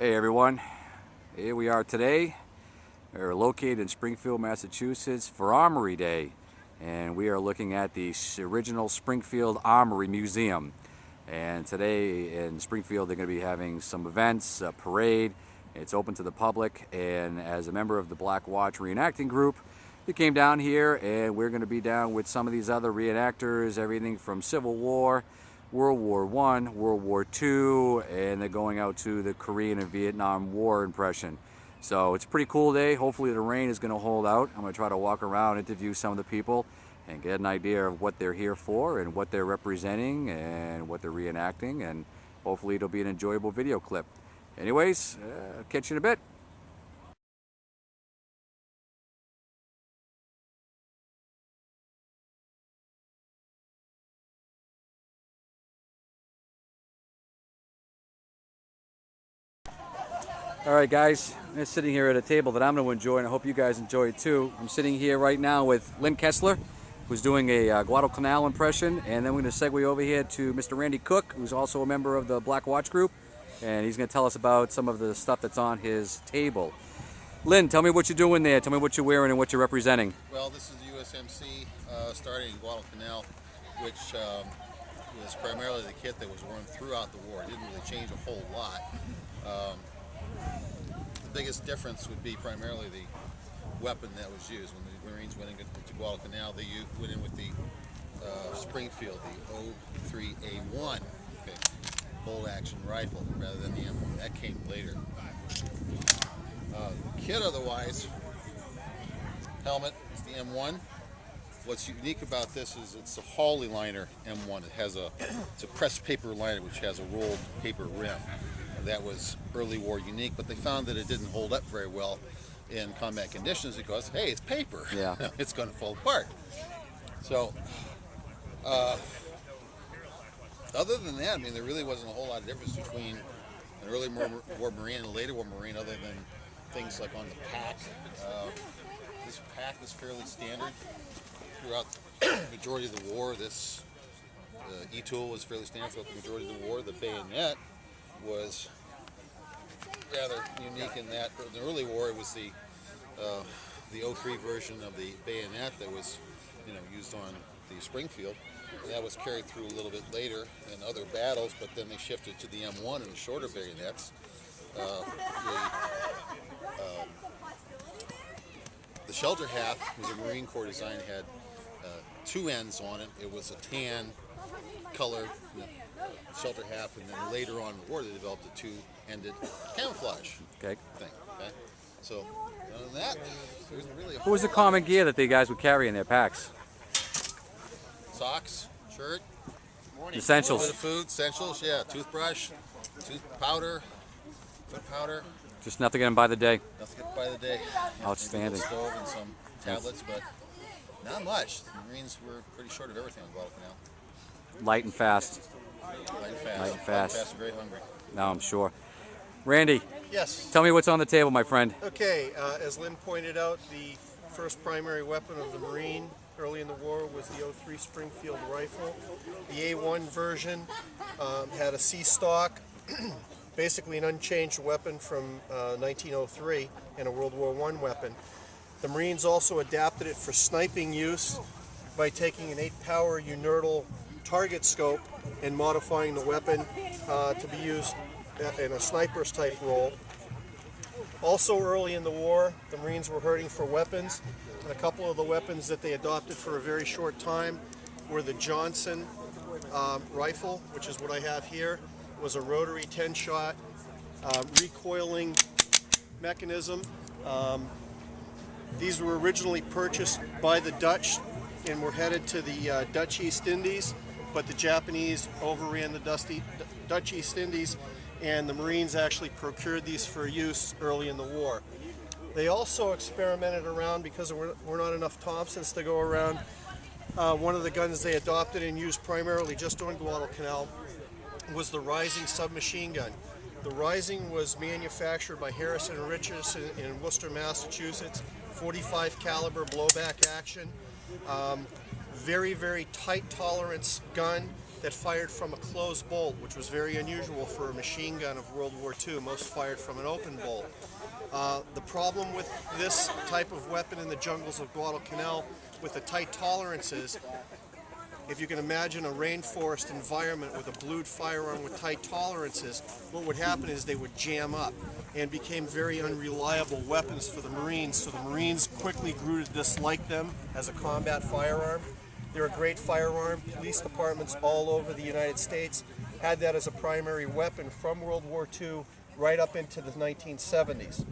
Hey everyone, here we are today. We're located in Springfield, Massachusetts for Armory Day, and we are looking at the original Springfield Armory Museum. And today in Springfield they're going to be having some events, a parade. It's open to the public, and as a member of the Black Watch reenacting group, we came down here and we're going to be down with some of these other reenactors, everything from Civil War, World War I, World War II, and they're going out to the Korean and Vietnam War impression. So it's a pretty cool day. Hopefully the rain is going to hold out. I'm going to try to walk around, interview some of the people, and get an idea of what they're here for and what they're representing and what they're reenacting, and hopefully it'll be an enjoyable video clip. Anyways, catch you in a bit. All right, guys, I'm sitting here at a table that I'm going to enjoy, and I hope you guys enjoy it too. I'm sitting here right now with Lynn Kessler, who's doing a Guadalcanal impression, and then we're going to segue over here to Mr. Randy Cook, who's also a member of the Black Watch group, and he's going to tell us about some of the stuff that's on his table. Lynn, tell me what you're doing there. Tell me what you're wearing and what you're representing. Well, this is the USMC starting in Guadalcanal, which was primarily the kit that was worn throughout the war. It didn't really change a whole lot. The biggest difference would be primarily the weapon that was used. When the Marines went into Guadalcanal, they went in with the Springfield, the WWII, bolt action rifle, rather than the M1. That came later. Kit otherwise, helmet is the M1. What's unique about this is it's a Hawley liner M1. It has it's a pressed paper liner which has a rolled paper rim. That was early war unique, but they found that it didn't hold up very well in combat conditions because, hey, it's paper. Yeah. It's going to fall apart. So, other than that, I mean, there really wasn't a whole lot of difference between an early war Marine and a later war Marine, other than things like on the pack. This pack was fairly standard throughout the majority of the war. This E-tool was fairly standard throughout the majority of the war. The bayonet was rather unique in that in the early war it was the 03 version of the bayonet that was used on the Springfield. That was carried through a little bit later in other battles, but then they shifted to the M1 and the shorter bayonets. The shelter hat was a Marine Corps design. It had two ends on it. It was a tan color shelter half, and then later on in the war they developed a two-ended camouflage thing. Okay, so other than that, there wasn't really. What was the common gear that the guys would carry in their packs? Socks, shirt, essentials. a little bit of food, essentials. Yeah, toothbrush, powder, foot powder. Just enough to get them by the day. Enough to get by the day. Outstanding. A stove and some tablets, but not much. The Marines were pretty short of everything on Guadalcanal. Light and fast. Light and fast. Light and fast. And very hungry. No, I'm sure. Randy, yes. Tell me what's on the table, my friend. Okay, as Lynn pointed out, the first primary weapon of the Marine early in the war was the 03 Springfield rifle. The A1 version had a C-stock, basically an unchanged weapon from 1903 and a World War I weapon. The Marines also adapted it for sniping use by taking an 8-power Unertal target scope and modifying the weapon to be used in a sniper's type role. Also early in the war, the Marines were hurting for weapons, and a couple of the weapons that they adopted for a very short time were the Johnson rifle, which is what I have here. It was a rotary 10-shot recoiling mechanism. These were originally purchased by the Dutch and were headed to the Dutch East Indies, but the Japanese overran the Dutch East Indies, and the Marines actually procured these for use early in the war. They also experimented around, because there were not enough Thompsons to go around. One of the guns they adopted and used primarily just on Guadalcanal was the Rising Sub Machine Gun. The Rising was manufactured by Harrison & Richardson in Worcester, Massachusetts. 45 caliber blowback action. Very, very tight tolerance gun. that fired from a closed bolt, which was very unusual for a machine gun of World War II. Most fired from an open bolt. The problem with this type of weapon in the jungles of Guadalcanal with the tight tolerances, if you can imagine a rainforest environment with a blued firearm with tight tolerances, what would happen is they would jam up and became very unreliable weapons for the Marines. So the Marines quickly grew to dislike them as a combat firearm. They're a great firearm. Police departments all over the United States had that as a primary weapon from World War II right up into the 1970s.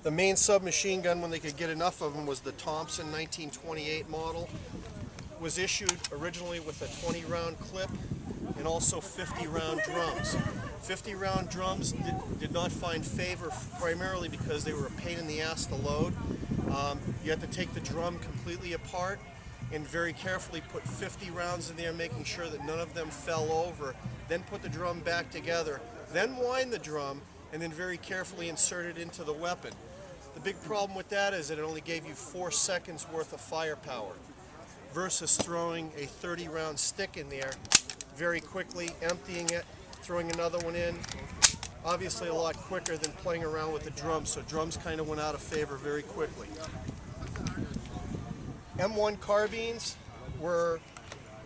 The main submachine gun, when they could get enough of them, was the Thompson 1928 model. Was issued originally with a 20-round clip and also 50-round drums. 50-round drums did not find favor primarily because they were a pain in the ass to load. You had to take the drum completely apart and very carefully put 50 rounds in there, making sure that none of them fell over, then put the drum back together, then wind the drum, and then very carefully insert it into the weapon. The big problem with that is that it only gave you 4 seconds worth of firepower versus throwing a 30-round stick in there very quickly, emptying it, throwing another one in. Obviously a lot quicker than playing around with the drums, so drums kind of went out of favor very quickly. M1 carbines were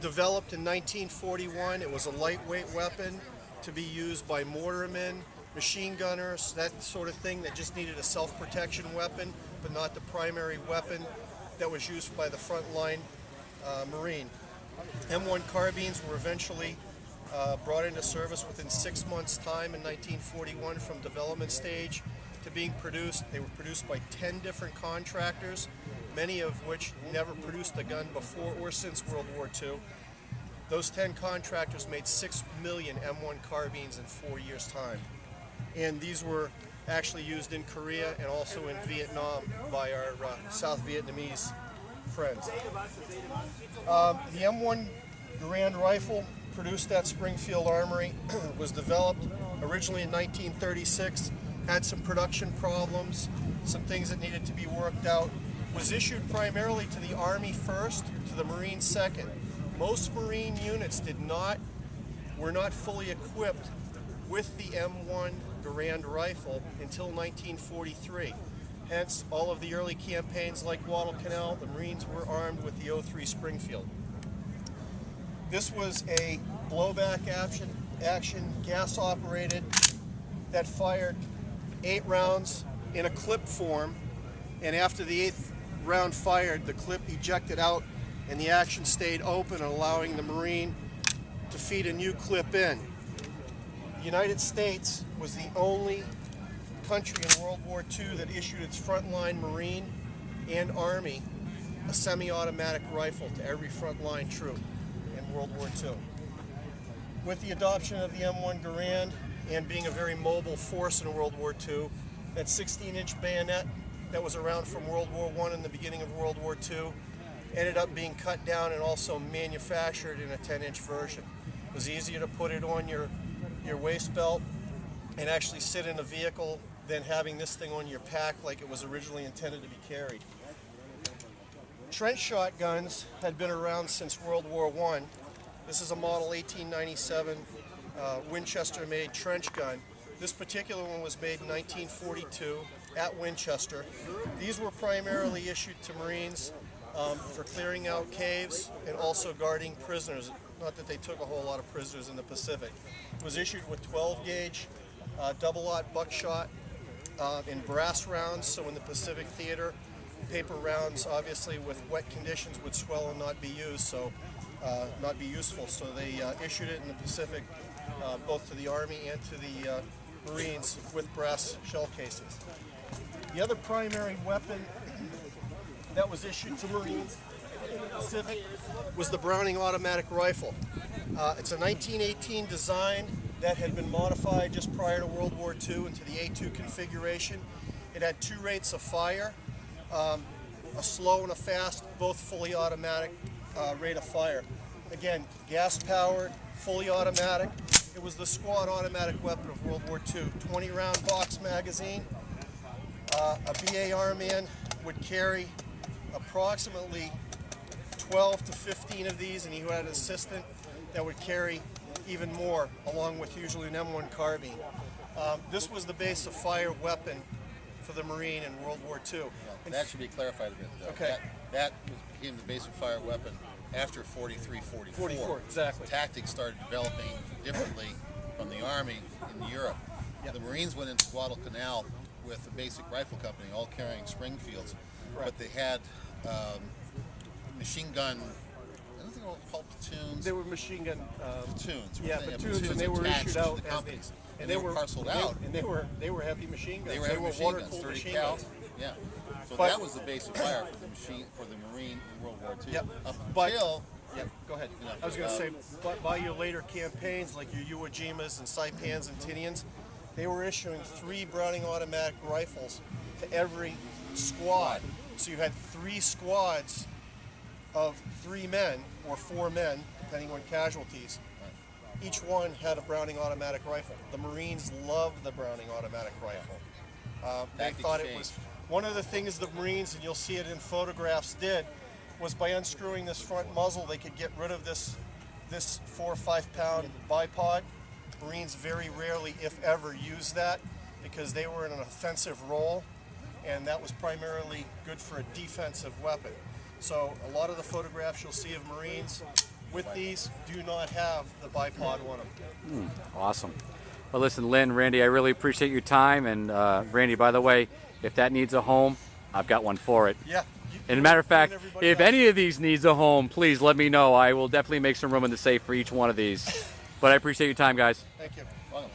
developed in 1941. It was a lightweight weapon to be used by mortarmen, machine gunners, that sort of thing that just needed a self-protection weapon, but not the primary weapon that was used by the frontline Marine. M1 carbines were eventually brought into service within 6 months' time in 1941 from development stage to being produced. They were produced by 10 different contractors, many of which never produced a gun before or since World War II. Those 10 contractors made 6 million M1 carbines in 4 years' time. And these were actually used in Korea and also in Vietnam by our South Vietnamese friends. The M1 Garand rifle, produced at Springfield Armory, was developed originally in 1936, had some production problems, some things that needed to be worked out. Was issued primarily to the Army first, to the Marines second. Most Marine units were not fully equipped with the M1 Garand rifle until 1943. Hence, all of the early campaigns like Guadalcanal, the Marines were armed with the 03 Springfield. This was a blowback action gas-operated that fired 8 rounds in a clip form, and after the 8th round fired, the clip ejected out and the action stayed open, allowing the Marine to feed a new clip in. The United States was the only country in World War II that issued its frontline Marine and Army a semi-automatic rifle to every frontline troop in World War II. With the adoption of the M1 Garand and being a very mobile force in World War II, that 16-inch bayonet that was around from World War I and the beginning of World War II ended up being cut down and also manufactured in a 10-inch version. It was easier to put it on your waist belt and actually sit in a vehicle than having this thing on your pack like it was originally intended to be carried. Trench shotguns had been around since World War I. This is a model 1897 Winchester-made trench gun. This particular one was made in 1942 at Winchester. These were primarily issued to Marines for clearing out caves and also guarding prisoners. Not that they took a whole lot of prisoners in the Pacific. It was issued with 12-gauge double-aught buckshot in brass rounds, so in the Pacific theater, paper rounds, obviously with wet conditions, would swell and not be used, so not be useful. So they issued it in the Pacific, both to the Army and to the Marines, with brass shell casings. The other primary weapon that was issued to Marines in the Pacific was the Browning automatic rifle. It's a 1918 design that had been modified just prior to World War II into the A2 configuration. It had 2 rates of fire, a slow and a fast, both fully automatic rate of fire. Again, gas-powered, fully automatic. It was the squad automatic weapon of World War II. 20-round box magazine. A BAR man would carry approximately 12 to 15 of these, and he had an assistant that would carry even more, along with usually an M1 carbine. This was the base of fire weapon for the Marine in World War II. Yeah, that should be clarified a bit, though. Okay. That became the base of fire weapon after 43, 44. 44, exactly. Tactics started developing differently from the Army in Europe. Yep. The Marines went into Guadalcanal with a basic rifle company, all carrying Springfields, Right. but they had machine gun, I don't think they were called platoons. They were machine gun. Platoons. Yeah, platoons, and they were issued out to the as companies. and they were parceled out. And they were heavy machine guns. They were heavy machine guns, water-cooled 30 machine cal. guns. Yeah. So But- that was the base of fire for the Marine in World War II. Yep. Up But- until Yep, go ahead. Yeah. I was going to say, but by your later campaigns, like your Iwo Jimas and Saipans and Tinians, they were issuing 3 Browning automatic rifles to every squad. So you had 3 squads of 3 men or 4 men, depending on casualties. Each one had a Browning automatic rifle. The Marines loved the Browning automatic rifle. They Tactics thought it changed. was one of the things the Marines, and you'll see it in photographs, did was by unscrewing this front muzzle, they could get rid of this 4 or 5 pound bipod. Marines very rarely, if ever, use that because they were in an offensive role, and that was primarily good for a defensive weapon. So a lot of the photographs you'll see of Marines with these do not have the bipod on them. Awesome. Well, listen, Lynn, Randy, I really appreciate your time. And Randy, by the way, if that needs a home, I've got one for it. Yeah. And a matter of fact, everybody if else. any of these needs a home, please let me know. I will definitely make some room in the safe for each one of these. But I appreciate your time, guys. Thank you. Welcome.